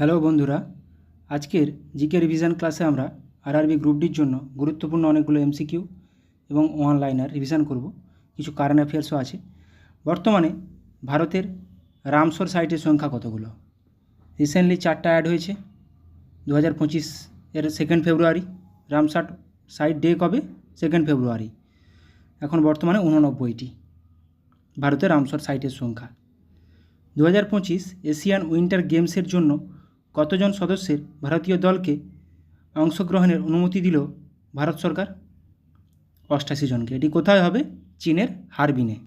Hello বন্ধুরা, আজকের GK revision ক্লাসে আমরা আরআরবি গ্রুপ ডির জন্য গুরুত্বপূর্ণ অনেকগুলো এমসিকিউ এবং ওয়ান লাইনার রিভিশন করব। কিছু কারেন্ট অ্যাফেয়ার্সও আছে। বর্তমানে ভারতের রামসর সাইটের সংখ্যা কতগুলো? রিসেন্টলি 4টা অ্যাড হয়েছে 2025 এর 2 ফেব্রুয়ারি। রামসার সাইট ডে কবে? 2 ফেব্রুয়ারি। এখন বর্তমানে 89টি ভারতের রামসর সাইটের সংখ্যা। 2025 এশিয়ান উইন্টার গেমসের জন্য কতজন সদস্যের ভারতীয় দলকে অংশগ্রহণের অনুমতি দিল ভারত সরকার? 88 জনকে। এটি কোথায় হবে? চীনের হারবিনে।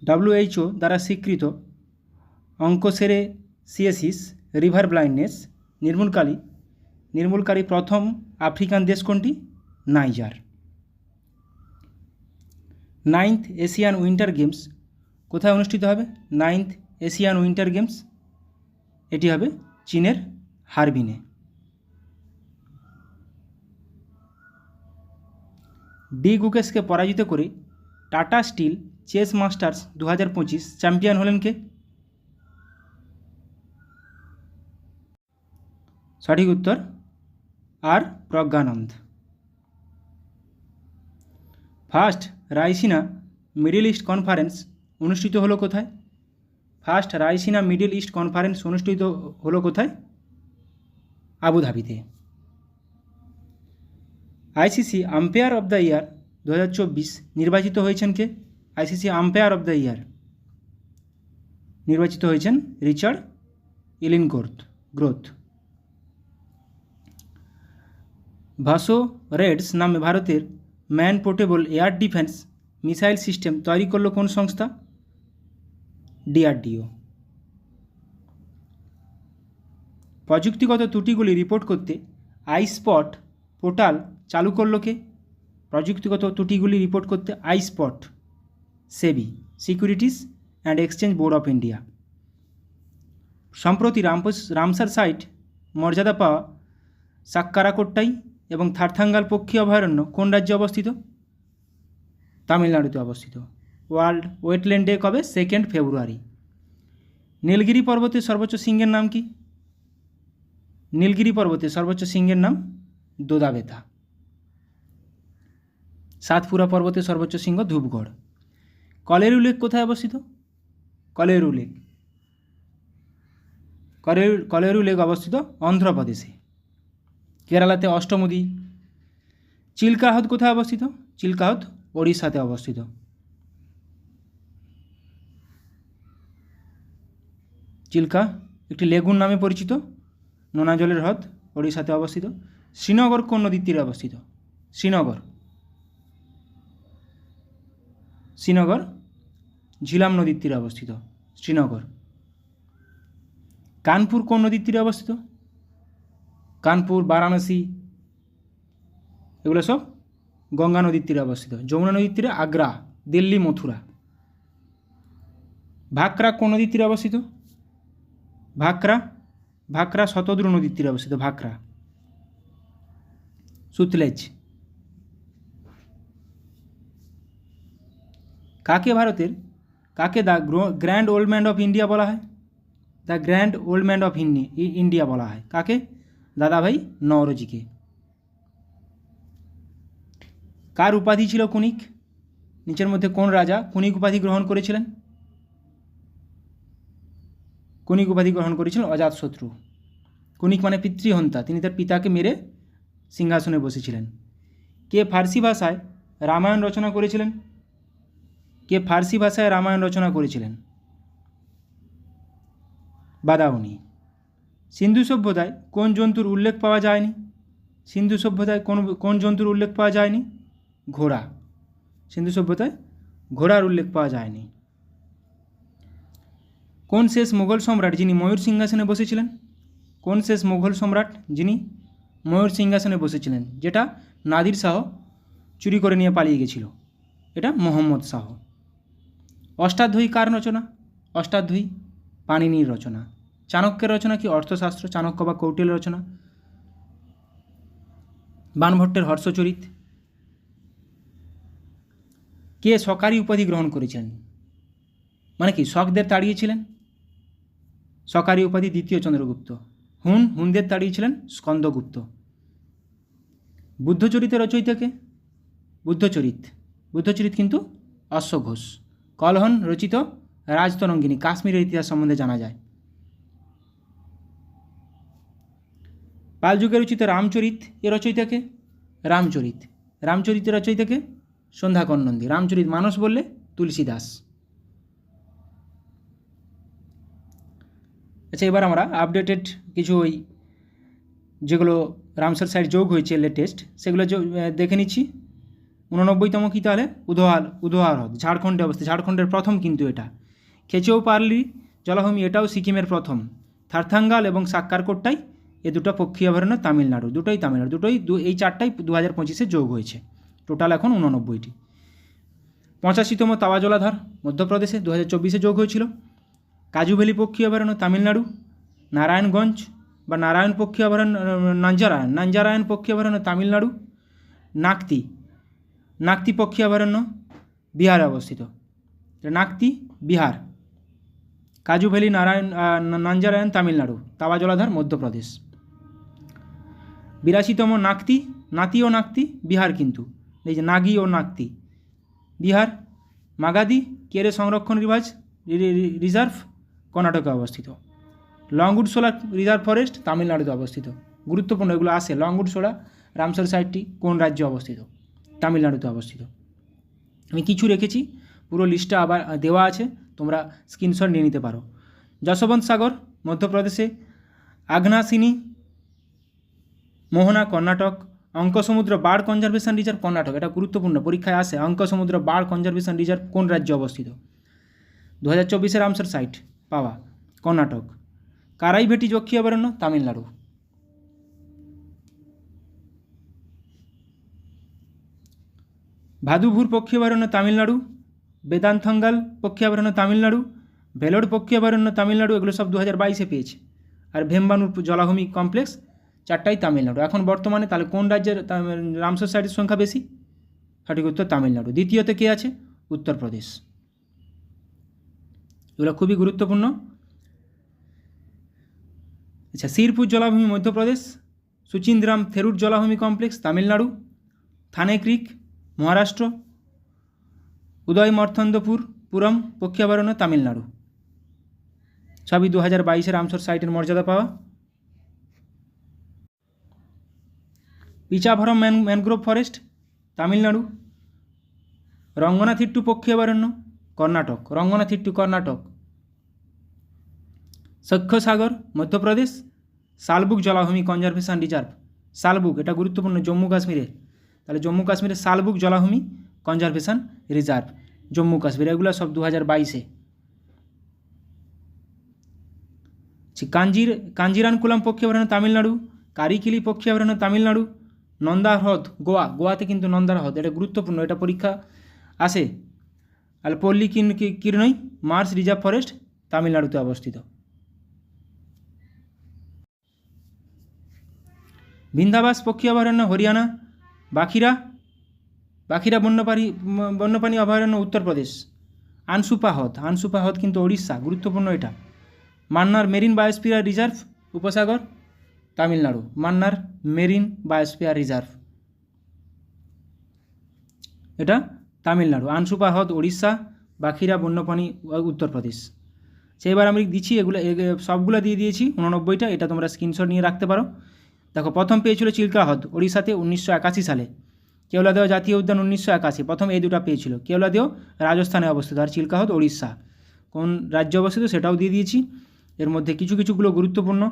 WHO দ্বারা স্বীকৃত অঙ্কোসেরেসিয়েসিস রিভার ব্লাইন্ডনেস নির্মূলকারী প্রথম আফ্রিকান দেশ কোনটি? Niger. 9th Asian winter games কোথায় অনুষ্ঠিত হবে? 9th এশিয়ান উইন্টার গেমস এটি হবে চীনের হারবিনে। ডি গুকেশকে পরাজিত করে Tata steel chess masters 2025 champion হলেন কে? সঠিক উত্তর আর Praggnanandhaa. First Raisina middle east conference অনুষ্ঠিত হলো কোথায়? First Raisina middle east conference অনুষ্ঠিত হলো কোথায়? আবুধাবিতে। ICC umpire of the year 2024 নির্বাচিত হয়েছেন কে? ICC umpire of the year নির্বাচিত হয়েছেন রিচার্ড ইলিনগ্রোথ। ভাসো রেডস নামে ভারতের man portable air defence missile system তৈরি করল কোন সংস্থা? DRDO। প্রযুক্তিগত ত্রুটিগুলি রিপোর্ট করতে আইস্পট পোর্টাল চালু করল কে? প্রযুক্তিগত ত্রুটিগুলি রিপোর্ট করতে আইস্পট SEBI securities and exchange board of India. সম্প্রতি রামসার সাইট মর্যাদা পাওয়া সাক্কারাকোট্টাই এবং থারথাঙ্গাল পক্ষী অভয়ারণ্য কোন রাজ্যে অবস্থিত? তামিলনাড়ুতে অবস্থিত। ওয়ার্ল্ড ওয়েটল্যান্ড ডে কবে? 2 ফেব্রুয়ারি। নীলগিরি পর্বতের সর্বোচ্চ শৃঙ্গের নাম কি? নীলগিরি পর্বতের সর্বোচ্চ শৃঙ্গের নাম দোদাবেতা। সাতপুরা পর্বতের সর্বোচ্চ শৃঙ্গ ধূপগড়। কলেরু লেক কোথায় অবস্থিত? কলেরু লেক অবস্থিত অন্ধ্রপ্রদেশে। কেরালাতে অষ্টমুদি। চিল্কা হ্রদ কোথায় অবস্থিত? চিল্কা হ্রদ ওড়িশাতে অবস্থিত। চিল্কা একটি লেগুন নামে পরিচিত নোনা জলের হ্রদ, ওড়িশাতে অবস্থিত। শ্রীনগর কোন নদীর তীরে অবস্থিত? শ্রীনগর ঝিলাম নদীর তীরে অবস্থিত শ্রীনগর। কানপুর কোন নদীর তীরে অবস্থিত? কানপুর, বারাণসী এগুলো সব গঙ্গা নদীর তীরে অবস্থিত। যমুনা নদীর তীরে আগ্রা, দিল্লি, মথুরা। ভাকরা কোন নদীর তীরে অবস্থিত? ভাকরা শতদ্রু নদীর তীরে অবস্থিত। ভাকরা। সুতলেজ। কাকে the grand old man of India বলা হয়? The grand old man of India বলা হয় কাকে? দাদাভাই নওরোজিকে। কার উপাধি ছিল কুনিক? নিচের মধ্যে কোন রাজা কুনিক উপাধি গ্রহণ করেছিলেন? কুনিক উপাধি গ্রহণ করেছিলেন অজাতশত্রু। কুনিক মানে পিতৃহন্তা, তিনি তার পিতাকে মেরে সিংহাসনে বসেছিলেন। কে ফার্সি ভাষায় রামায়ণ রচনা করেছিলেন? বাদাউনি। সিন্ধু সভ্যতায় কোন জন্তুর উল্লেখ পাওয়া যায়নি? ঘোড়া। সিন্ধু সভ্যতায় ঘোড়ার উল্লেখ পাওয়া যায়নি। কোন শেষ মোগল সম্রাট যিনি ময়ূর সিংহাসনে বসেছিলেন? যেটা নাদির শাহ চুরি করে নিয়ে পালিয়ে গেছিল, এটা মোহাম্মদ শাহ। অষ্টাধ্যায়ী কার রচনা? অষ্টাধ্যায়ী পাণিনির রচনা। চাণক্যের রচনা কি? অর্থশাস্ত্র। চাণক্য বা কৌটিল্যের রচনা। বাণভট্টের হর্ষচরিত। কে শকারি উপাধি গ্রহণ করেছিলেন? মানে কি শকদের তাড়িয়েছিলেন? সরকারি উপাধি দ্বিতীয় চন্দ্রগুপ্ত। হুনদের তাড়িয়েছিলেন স্কন্দগুপ্ত। বুদ্ধচরিতের রচয়িতাকে? বুদ্ধচরিত কিন্তু অশ্বঘোষ। কলহন রচিত রাজতরঙ্গিনী, কাশ্মীরের ইতিহাস সম্বন্ধে জানা যায়। পাল যুগে রচিত রামচরিত এর রচয়িতাকে? রামচরিতের রচয়িতাকে? সন্ধ্যাকর নন্দী। রামচরিত মানস বললে তুলসী দাস। আচ্ছা, এবার আমরা আপডেটেড কিছু ওই যেগুলো রামসার সাইট যোগ হয়েছে লেটেস্ট, সেগুলো দেখে নিচ্ছি। 89তম কী তাহলে? উদোহার হ্রদ, ঝাড়খণ্ডে অবস্থিত। ঝাড়খণ্ডের প্রথম কিন্তু এটা। খেচৌপার্লি জলাভূমি, এটাও সিকিমের প্রথম। থারথাঙ্গাল এবং সাক্কারকোট্টাই এ দুটো পক্ষী অভয়ারণ্য তামিলনাড়ু, এই চারটাই 2025-এ যোগ হয়েছে। টোটাল এখন 89টি। 85তম তাওয়া জলাধার মধ্যপ্রদেশে 2024-এ যোগ হয়েছিল। কাজু ভ্যালি পক্ষী অভয়ারণ্য তামিলনাড়ু। নারায়ণগঞ্জ বা নারায়ণ পক্ষী অভয়ারণ্য, নাঞ্জারায়ণ পক্ষী অভয়ারণ্য তামিলনাড়ু। নাকতি পক্ষী অভয়ারণ্য বিহারে অবস্থিত। নাকতি বিহার। কাজু ভ্যালি নাঞ্জারায়ণ তামিলনাড়ু। তাওয়া জলাধার মধ্যপ্রদেশ। 82তম নাতি ও নাকতি বিহার, কিন্তু এই যে নাগি ও নাকতি বিহার। মাগাদি কেরে সংরক্ষণ রিজার্ভ কর্ণাটকে অবস্থিত। লংউডশোলা রিজার্ভ ফরেস্ট তামিলনাড়ুতে অবস্থিত। গুরুত্বপূর্ণ এগুলো আসে। লংউডশোলা রামসার সাইটটি কোন রাজ্যে অবস্থিত? তামিলনাড়ুতে অবস্থিত। আমি কিছু রেখেছি, পুরো লিস্টটা আবার দেওয়া আছে, তোমরা স্ক্রিনশট নিয়ে নিতে পারো। যশবন্ত সাগর মধ্যপ্রদেশে। আগ্নাসিনী মোহনা Karnataka. Ankasamudra bird conservation reserve Karnataka, এটা গুরুত্বপূর্ণ, পরীক্ষায় আসে। অঙ্কসমুদ্র বার্ড কনজারভেশন রিজার্ভ কোন রাজ্যে অবস্থিত? 2024-এ রামসার সাইট পাওয়া, কর্ণাটক। কারাইভেটি পক্ষী অভয়ারণ্য তামিলনাড়ু। ভাদুভুর পক্ষী অভয়ারণ্য তামিলনাড়ু। বেদান্থঙ্গাল পক্ষী অভয়ারণ্য তামিলনাড়ু। ভেলোর পক্ষী অভয়ারণ্য তামিলনাড়ু, এগুলো সব 2022-এ পেয়েছে। আর ভেম্বানুর জলাভূমি কমপ্লেক্স, চারটাই তামিলনাড়ু। এখন বর্তমানে তাহলে কোন রাজ্যের রামসার সাইটের সংখ্যা বেশি? সঠিক উত্তর তামিলনাড়ু। দ্বিতীয়তে কে আছে? উত্তরপ্রদেশ। এগুলো খুবই গুরুত্বপূর্ণ। আচ্ছা, শিরপুর জলাভূমি মধ্যপ্রদেশ। সুচিন্দ্রাম থেরুর জলাভূমি কমপ্লেক্স তামিলনাড়ু। থানে ক্রিক মহারাষ্ট্র। উদয় মর্থন্দপুরম পক্ষী অভয়ারণ্য তামিলনাড়ু। সবই 2022-এ রামসার সাইটের মর্যাদা পাওয়া। Pichavaram mangrove forest Tamil Nadu. রঙ্গনাথিট্টু পক্ষী অভয়ারণ্য কর্ণাটক। কর্ণাটক। সখ্যসাগর মধ্যপ্রদেশ। শালবুক জলাভূমি কনজারভেশন রিজার্ভ। শালবুক, এটা গুরুত্বপূর্ণ জম্মু কাশ্মীরে। তাহলে জম্মু কাশ্মীরে শালবুক জলাভূমি কনজারভেশন রিজার্ভ, জম্মু কাশ্মীর। এগুলো সব 2022-এ। কাঞ্জিরানকুলাম পক্ষী অভয়ারণ্য তামিলনাড়ু। কারিকিলি পক্ষী অভয়ারণ্য তামিলনাড়ু। নন্দা হ্রদ গোয়াতে কিন্তু নন্দার হ্রদ, এটা গুরুত্বপূর্ণ, এটা পরীক্ষা আসে। আর পল্লী কিরণই মার্স রিজার্ভ ফরেস্ট তামিলনাড়ুতে অবস্থিত। বিন্দাবাস পক্ষী অভয়ারণ্য হরিয়ানা। বাখিরা বন্যপ্রাণী অভয়ারণ্য উত্তরপ্রদেশ। আনসুপা হ্রদ কিন্তু ওড়িশা, গুরুত্বপূর্ণ এটা। মান্নার মেরিন বায়োস্ফিয়ার রিজার্ভ উপসাগর তামিলনাড়ু। মান্নার মেরিন বায়োস্ফিয়ার রিজার্ভ, এটা তামিলনাড়ু। আনসুপা হ্রদ ওড়িশা। বাখিরা বন্যপ্রাণী উত্তরপ্রদেশ। সেইবার আমি দিচ্ছি, এগুলো সবগুলো দিয়ে দিয়েছি 89টা, এটা তোমরা স্ক্রিনশট নিয়ে রাখতে পারো। দেখো, প্রথম পেয়েছিল চিল্কা হ্রদ ওড়িশাতে 1981 সালে। কেওলাদেও জাতীয় উদ্যান 1981, প্রথম এই দুটো পেয়েছিল। কেওলাদেও রাজস্থানে অবস্থিত, আর চিল্কা হ্রদ ওড়িশা। কোন রাজ্যে অবস্থিত সেটাও দিয়ে দিয়েছি। এর মধ্যে কিছুগুলো গুরুত্বপূর্ণ,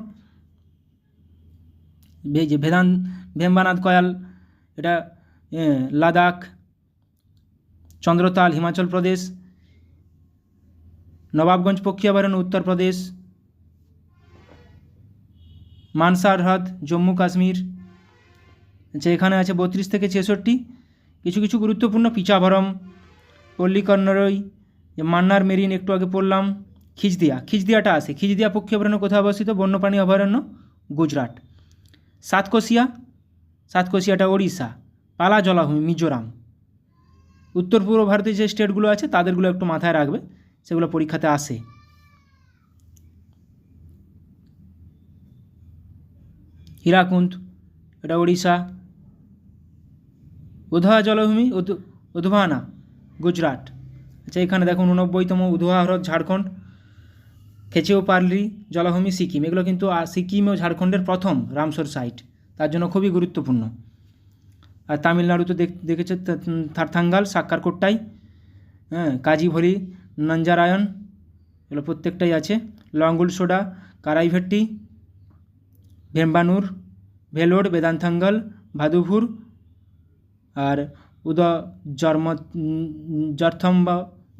যে ভেম্বানাথ কয়াল, এটা লাদাখ। চন্দ্রতাল হিমাচল প্রদেশ। নবাবগঞ্জ পক্ষী অভয়ারণ্য উত্তরপ্রদেশ। মানসার হ্রদ জম্মু কাশ্মীর। আচ্ছা, এখানে আছে 32 থেকে 66। কিছু গুরুত্বপূর্ণ, পিচাভরম, পল্লীকর্ণরই, মান্নার মেরিন একটু আগে পড়লাম। খিজদিয়াটা আছে। খিজদিয়া পক্ষী অভয়ারণ্য কোথায় অবস্থিত? বন্যপ্রাণী অভয়ারণ্য গুজরাট। সাতকোশিয়াটা ওড়িশা। পালা জলাভূমি মিজোরাম। উত্তর পূর্ব ভারতের যে স্টেটগুলো আছে তাদেরগুলো একটু মাথায় রাখবে, সেগুলো পরীক্ষাতে আসে। হীরাকুন্দ, এটা ওড়িশা। উধোয়া জলভূমি উধভানা, গুজরাট। আচ্ছা, এখানে দেখুন 89তম উধোয়া হ্রদ ঝাড়খণ্ড। খেচেও পার্লি জলাভূমি সিকিম। এগুলো কিন্তু সিকিম ও ঝাড়খণ্ডের প্রথম রামসর সাইট, তার জন্য খুবই গুরুত্বপূর্ণ। আর তামিলনাড়ুতে দেখেছে থারথাঙ্গাল, সাক্কারকোট্টাই, হ্যাঁ, কাজিভলি, নঞ্জারায়ন, এগুলো প্রত্যেকটাই আছে। লঙ্গুল সোডা, কারাইভেট্টি, ভেম্বানুর, ভেলোর, বেদান্থাঙ্গল, ভাদুভুর, আর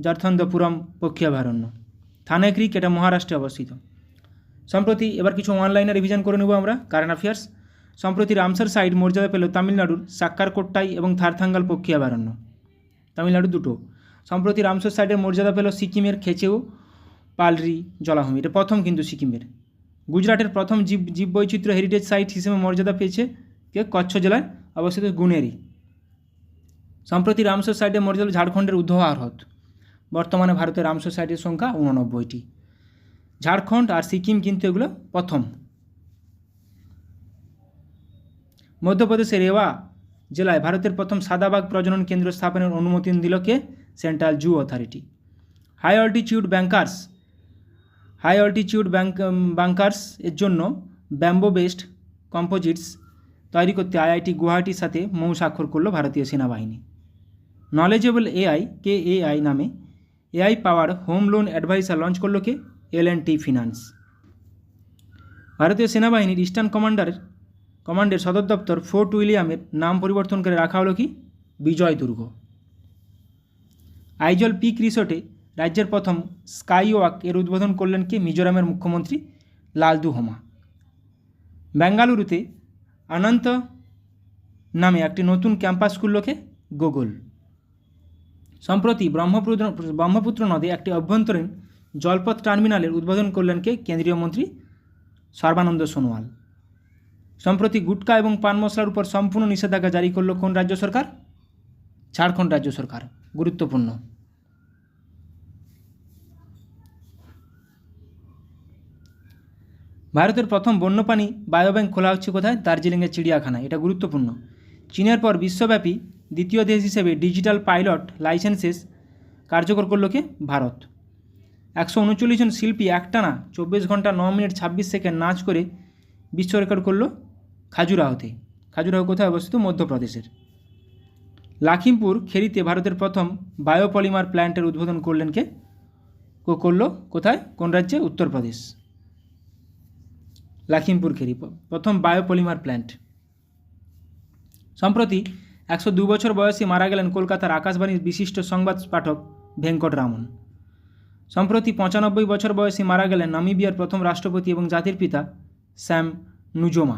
জর্থন্দপুরম পক্ষীয়াভয়ারণ্য। থানে ক্রিক, এটা মহারাষ্ট্রে অবস্থিত। সম্প্রতি এবার কিছু অনলাইনে রিভিশন করে নেব আমরা কারেন্ট অ্যাফেয়ার্স। সম্প্রতি রামসার সাইট মর্যাদা পেল তামিলনাড়ুর সাক্কারকোট্টাই এবং থারথাঙ্গাল পক্ষীয়াভয়ারণ্য, তামিলনাড়ু দুটো। সম্প্রতি রামসার সাইটের মর্যাদা পেল সিকিমের খেচেও পালরি জলাভূমি, এটা প্রথম কিন্তু সিকিমের। গুজরাটের প্রথম জীববৈচিত্র্য হেরিটেজ সাইট হিসেবে মর্যাদা পেয়েছে কচ্ছ জেলায় অবস্থিত গুনেরি। সম্প্রতি রামসার সাইটের মর্যাদা ঝাড়খণ্ডের উধোয়া হ্রদ। বর্তমানে ভারতের রামসার সাইটের সংখ্যা 89টি। ঝাড়খণ্ড আর সিকিম কিন্তু এগুলো প্রথম। মধ্যপ্রদেশের রেওয়া জেলায় ভারতের প্রথম সাদাবাগ প্রজনন কেন্দ্র স্থাপনের অনুমোদন দিল কে? Central zoo authority. High altitude bunkers এর জন্য ব্যাম্বো বেসড কম্পোজিটস তৈরি করতে আইআইটি গুয়াহাটির সাথে মৌ স্বাক্ষর করল ভারতীয় সেনাবাহিনী। নলেজেবল এআই KAI নামে এআই পাওয়ার হোম লোন অ্যাডভাইসার লঞ্চ করল কে? L&T finance. ভারতীয় সেনাবাহিনীর ইস্টার্ন কমান্ডের সদর দপ্তর ফোর্ট উইলিয়ামের নাম পরিবর্তন করে রাখা হলো কি? বিজয় দুর্গ। আইজল পিক রিসোর্টে রাজ্যের প্রথম স্কাই ওয়াক এর উদ্বোধন করলেন কে? মিজোরামের মুখ্যমন্ত্রী লালদুহোমা। বেঙ্গালুরুতে অনন্ত নামে একটি নতুন ক্যাম্পাস খুলল কে? গুগল। সম্প্রতি ব্রহ্মপুত্র নদে একটি অভ্যন্তরীণ জলপথ টার্মিনালের উদ্বোধন করলেন কে? কেন্দ্রীয় মন্ত্রী সর্বানন্দ সোনোয়াল। সম্প্রতি গুটকা এবং পান মশলার উপর সম্পূর্ণ নিষেধাজ্ঞা জারি করল কোন রাজ্য সরকার? ঝাড়খণ্ড রাজ্য সরকার। গুরুত্বপূর্ণ। ভারতের প্রথম বন্যপ্রাণী বায়োব্যাংক খোলা হচ্ছে কোথায়? দার্জিলিংয়ের চিড়িয়াখানায়, এটা গুরুত্বপূর্ণ। চীনের পর বিশ্বব্যাপী দ্বিতীয় দেশ হিসেবে ডিজিটাল পাইলট লাইসেন্সেস কার্যকর করল কে? ভারত। 139 জন শিল্পী একটানা 24 ঘন্টা 9 মিনিট 26 সেকেন্ড নাচ করে বিশ্ব রেকর্ড করল খাজুরাহোতে। খাজুরাহো কোথায় অবস্থিত? মধ্যপ্রদেশের। লাখিমপুর খেরিতে ভারতের প্রথম বায়োপলিমার প্ল্যান্টের উদ্বোধন করলেন কে? করল কোথায়? কোন রাজ্যে? উত্তরপ্রদেশ। লাখিমপুর খেরি প্রথম বায়োপলিমার প্ল্যান্ট। সম্প্রতি 102 বছর বয়সে মারা গেলেন কলকাতার আকাশবাণীর বিশিষ্ট সংবাদ পাঠক ভেঙ্কটরামন। সম্প্রতি 95 বছর বয়সে মারা গেলেন নামিবিয়ার প্রথম রাষ্ট্রপতি এবং জাতির পিতা স্যাম নুজোমা।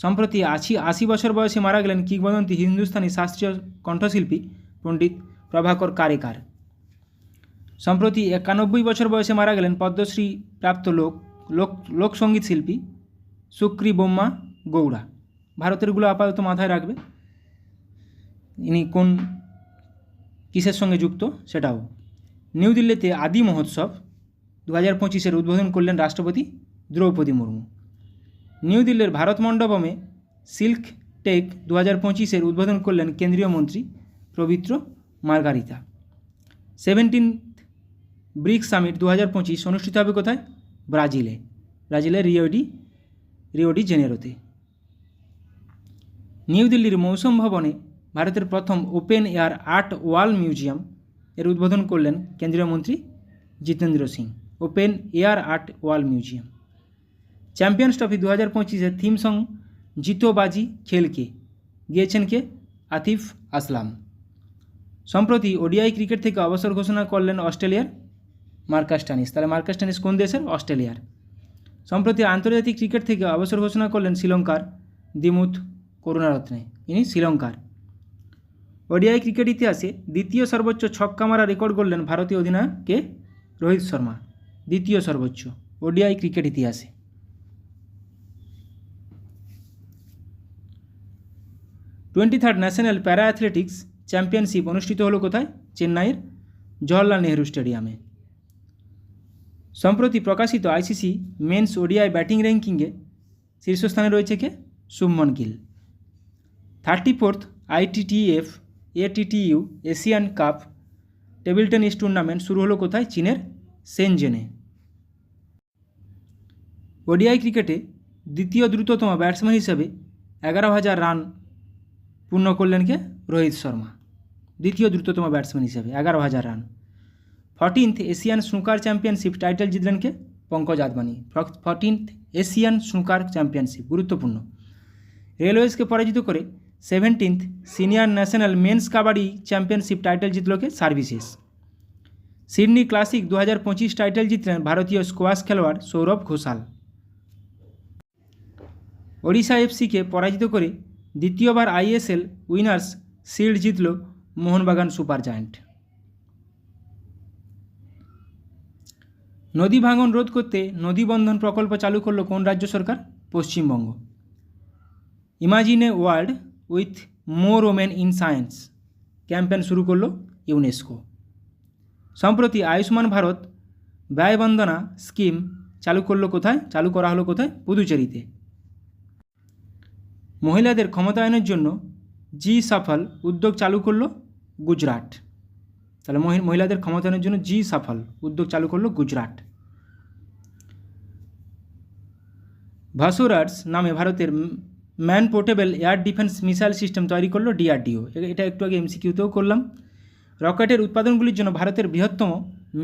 সম্প্রতি 80 বছর বয়সে মারা গেলেন কিংবদন্তি হিন্দুস্তানি শাস্ত্রীয় কণ্ঠশিল্পী পণ্ডিত প্রভাকর কারেকার। সম্প্রতি 91 বছর বয়সে মারা গেলেন পদ্মশ্রী প্রাপ্ত লোকসঙ্গীত শিল্পী সুক্রি বোম্মা গৌড়া। ভারতেরগুলো আপাতত মাথায় রাখবে, ইনি কোন কিসের সঙ্গে যুক্ত সেটাও। নিউ দিল্লিতে আদি মহোৎসব 2025-এর উদ্বোধন করলেন রাষ্ট্রপতি দ্রৌপদী মুর্মু। নিউ দিল্লির ভারত মণ্ডপমে সিল্ক টেক 2025-এর উদ্বোধন করলেন কেন্দ্রীয় মন্ত্রী পবিত্র মার্গারিতা। 17th ব্রিক্স সামিট 2025 অনুষ্ঠিত হবে কোথায়? ব্রাজিলের রিও ডি জেনেরোতে। নিউ দিল্লির মৌসুম ভবনে ভারতের প্রথম open air art wall museum এর উদ্বোধন করলেন কেন্দ্রীয় মন্ত্রী Jitendra Singh. Open air art wall museum. Champions trophy 2025-এর থিম সং জিতো বাজি খেলকে গিয়েছেন কে? আতিফ আসলাম। সম্প্রতি ওডিআই ক্রিকেট থেকে অবসর ঘোষণা করলেন অস্ট্রেলিয়ার মার্কাস স্টোনিস। তাহলে মার্কাস স্টোনিস কোন দেশের? অস্ট্রেলিয়ার। সম্প্রতি আন্তর্জাতিক ক্রিকেট থেকে অবসর ঘোষণা করলেন শ্রীলঙ্কার দিমুথ করুণারত্নে, ইনি শ্রীলঙ্কার। ওডিআই ক্রিকেট ইতিহাসে দ্বিতীয় সর্বোচ্চ ছক্কা মারা রেকর্ড গড়লেন ভারতীয় অধিনায়ক কে? রোহিত শর্মা। দ্বিতীয় সর্বোচ্চ ওডিআই ক্রিকেট ইতিহাসে। 23rd national para athletics championship অনুষ্ঠিত হলো কোথায়? চেন্নাইয়ের জওহরলাল নেহরু স্টেডিয়ামে। সম্প্রতি প্রকাশিত আইসিসি মেন্স ওডিআই ব্যাটিং র্যাঙ্কিংয়ে শীর্ষস্থানে রয়েছে কে? Shubman Gill. 34th ITTF ATTU Asian cup table tennis tournament শুরু হলো কোথায়? চীনের শেনজেনে। ওডিআই ক্রিকেটে দ্বিতীয় দ্রুততম ব্যাটসম্যান হিসেবে 11,000 রান পূর্ণ করলেন কে? রোহিত শর্মা। দ্বিতীয় দ্রুততম ব্যাটসম্যান হিসেবে 11,000 রান। 14th Asian snooker championship title জিতলেন কে? Pankaj Advani. 14th Asian snooker championship, গুরুত্বপূর্ণ। রেলওয়েজকে পরাজিত করে 17th senior national men's kabaddi championship title জিতল কে? সার্ভিসেস। সিডনি ক্লাসিক 2025 টাইটেল জিতলেন ভারতীয় স্কোয়াশ খেলোয়াড় সৌরভ ঘোষাল। ওড়িশা এফসিকে পরাজিত করে দ্বিতীয়বার ISL উইনার্স শিল্ড জিতল মোহনবাগান সুপার জায়ান্ট। নদী ভাঙন রোধ করতে নদী বন্ধন প্রকল্প চালু করলো কোন রাজ্য সরকার? Paschimbanga. Imagine a world with more women in science campaign শুরু করলো ইউনেস্কো। সম্প্রতি আয়ুষ্মান ভারত ব্যয় বন্দনা স্কিম চালু করা হলো কোথায়? পুদুচেরিতে। মহিলাদের ক্ষমতায়নের জন্য জি সাফল উদ্যোগ চালু করলো গুজরাট। তাহলে মহিলাদের ক্ষমতায়নের জন্য জি সাফল উদ্যোগ চালু করলো গুজরাট। ভাসুরার্স নামে ভারতের man portable air defence missile system তৈরি করলো DRDO। এটা একটু আগে MCQতেও করলাম। রকেটের উৎপাদনগুলির জন্য ভারতের বৃহত্তম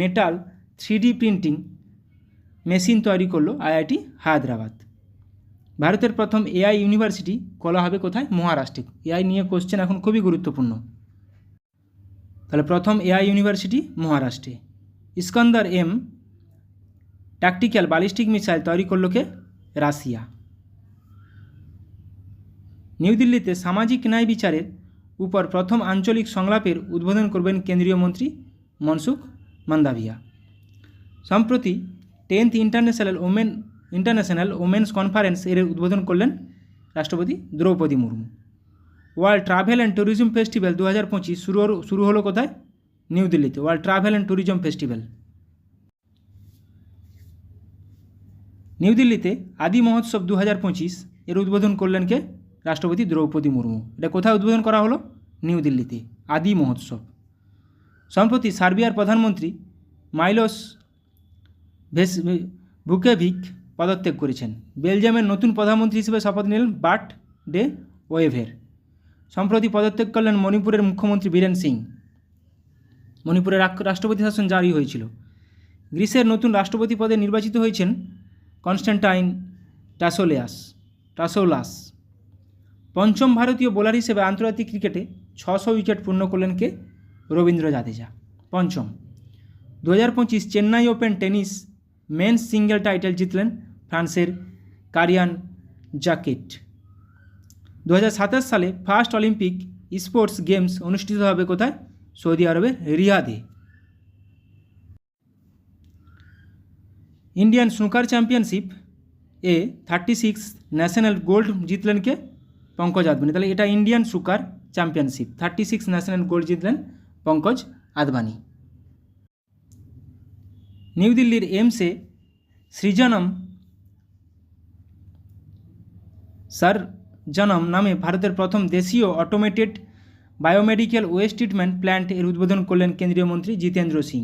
মেটাল 3D প্রিন্টিং মেশিন তৈরি করলো IIT হায়দ্রাবাদ। ভারতের প্রথম AI ইউনিভার্সিটি খোলা হবে কোথায়? মহারাষ্ট্রে। AI নিয়ে কোশ্চেন এখন খুবই গুরুত্বপূর্ণ। তাহলে প্রথম AI ইউনিভার্সিটি মহারাষ্ট্রে। Iskandar M tactical ballistic missile তৈরি করলো কে? রাশিয়া। নিউ দিল্লিতে সামাজিক ন্যায় বিচারের উপর প্রথম আঞ্চলিক সংলাপের উদ্বোধন করবেন কেন্দ্রীয় মন্ত্রী মনসুখ মান্দাভিয়া। সম্প্রতি 10th ইন্টারন্যাশনাল ওমেন্স কনফারেন্স এর উদ্বোধন করলেন রাষ্ট্রপতি Droupadi Murmu. World travel and tourism festival 2025 শুরু হলো কোথায়? নিউ দিল্লিতে। World travel and tourism festival. New দিল্লিতে আদি মহোৎসব 2025 এর উদ্বোধন করলেন কে? রাষ্ট্রপতি দ্রৌপদী মুর্মু। এটা কোথায় উদ্বোধন করা হলো? নিউ দিল্লিতে, আদি মহোৎসব। সম্প্রতি সার্বিয়ার প্রধানমন্ত্রী মাইলোস ভুকেভিক পদত্যাগ করেছেন। বেলজিয়ামের নতুন প্রধানমন্ত্রী হিসেবে শপথ নিলেন বার্ট ডে ওয়েভের। সম্প্রতি পদত্যাগ করলেন মণিপুরের মুখ্যমন্ত্রী বীরেন সিং। মণিপুরে রাষ্ট্রপতি শাসন জারি হয়েছিল। গ্রিসের নতুন রাষ্ট্রপতি পদে নির্বাচিত হয়েছেন কনস্ট্যান্টাইন টাসোলাস। পঞ্চম ভারতীয় বোলার হিসেবে আন্তর্জাতিক ক্রিকেটে 600 উইকেট পূর্ণ করলেন কে? রবীন্দ্র জাদেজা। পঞ্চম। 2025 Chennai open tennis men's single title জিতলেন ফ্রান্সের কারিয়ান জাকেট। 2027 সালে ফার্স্ট অলিম্পিক স্পোর্টস গেমস অনুষ্ঠিত হবে কোথায়? সৌদি আরবের রিয়াদে। Indian snooker championship 36 national gold জিতলেন কে? পঙ্কজ আদবানি। তাহলে এটা Indian snooker championship 36 national gold জিতলেন পঙ্কজ আদবানি। নিউ দিল্লির এমসে সরজনম নামে ভারতের প্রথম দেশীয় automated biomedical waste treatment plant এর উদ্বোধন করলেন কেন্দ্রীয় মন্ত্রী জিতেন্দ্র সিং।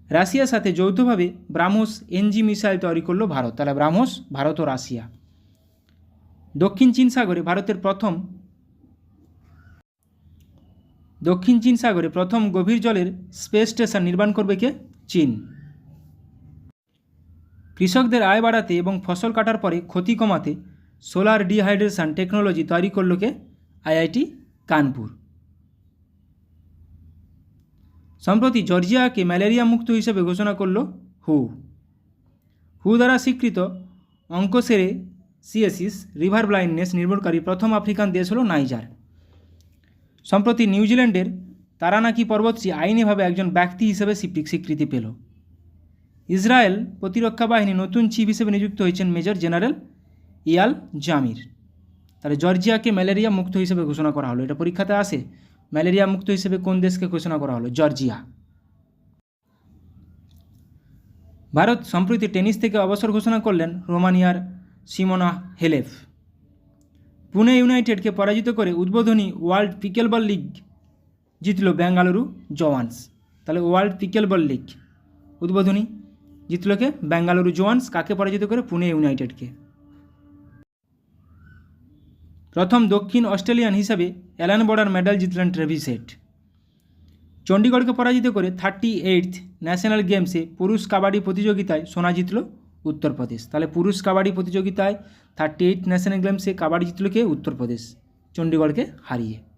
রাশিয়ার সাথে যৌথভাবে ব্রাহ্মস NG মিসাইল তৈরি করল ভারত। তাহলে ব্রাহ্মস ভারত ও রাশিয়া। দক্ষিণ চীন সাগরে প্রথম গভীর জলের স্পেস স্টেশন নির্মাণ করবে কে? চীন। কৃষকদের আয় বাড়াতে এবং ফসল কাটার পরে ক্ষতি কমাতে সোলার ডিহাইড্রেশন টেকনোলজি তৈরি করল কে? IIT কানপুর। সম্প্রতি জর্জিয়াকে ম্যালেরিয়া মুক্ত হিসেবে ঘোষণা করল হু দ্বারা স্বীকৃত অঙ্কোসেরেসিয়েসিস রিভার ব্লাইন্ডনেস নির্মূলকারী প্রথম আফ্রিকান দেশ হল নাইজার। সম্প্রতি নিউজিল্যান্ডের তারানাকি পর্বতটি আইনিভাবে একজন ব্যক্তি হিসেবে স্বীকৃতি পেল। ইসরায়েল প্রতিরক্ষা বাহিনী নতুন চিফ হিসেবে নিযুক্ত হয়েছেন মেজর জেনারেল ইয়াল জামির। তাহলে জর্জিয়াকে ম্যালেরিয়া মুক্ত হিসেবে ঘোষণা করা হলো। এটা পরীক্ষাতে আসে। ম্যালেরিয়া মুক্ত হিসেবে কোন দেশকে ঘোষণা করা হলো? জর্জিয়া। ভারত সম্প্রতি টেনিস থেকে অবসর ঘোষণা করলেন রোমানিয়ার সিমোনা হেলেফ। পুনে ইউনাইটেডকে পরাজিত করে উদ্বোধনী ওয়ার্ল্ড পিকেলবল লিগ জিতল বেঙ্গালুরু জওয়ান্স। তাহলে ওয়ার্ল্ড পিকেলবল লিগ উদ্বোধনী জিতল কে? বেঙ্গালুরু জওয়ান্স। কাকে পরাজিত করে? পুনে ইউনাইটেডকে। প্রথম দক্ষিণ অস্ট্রেলিয়ান হিসাবে অ্যালান বর্ডার মেডেল জিতলেন ট্রেভিস হেড। চণ্ডীগড়কে পরাজিত করে 38th ন্যাশনাল গেমসে পুরুষ কাবাডি প্রতিযোগিতায় সোনা জিতল উত্তরপ্রদেশ। তাহলে পুরুষ কাবাডি প্রতিযোগিতায় 38th ন্যাশনাল গেমসে কাবাডি জিতল কে? উত্তরপ্রদেশ, চণ্ডীগড়কে হারিয়ে।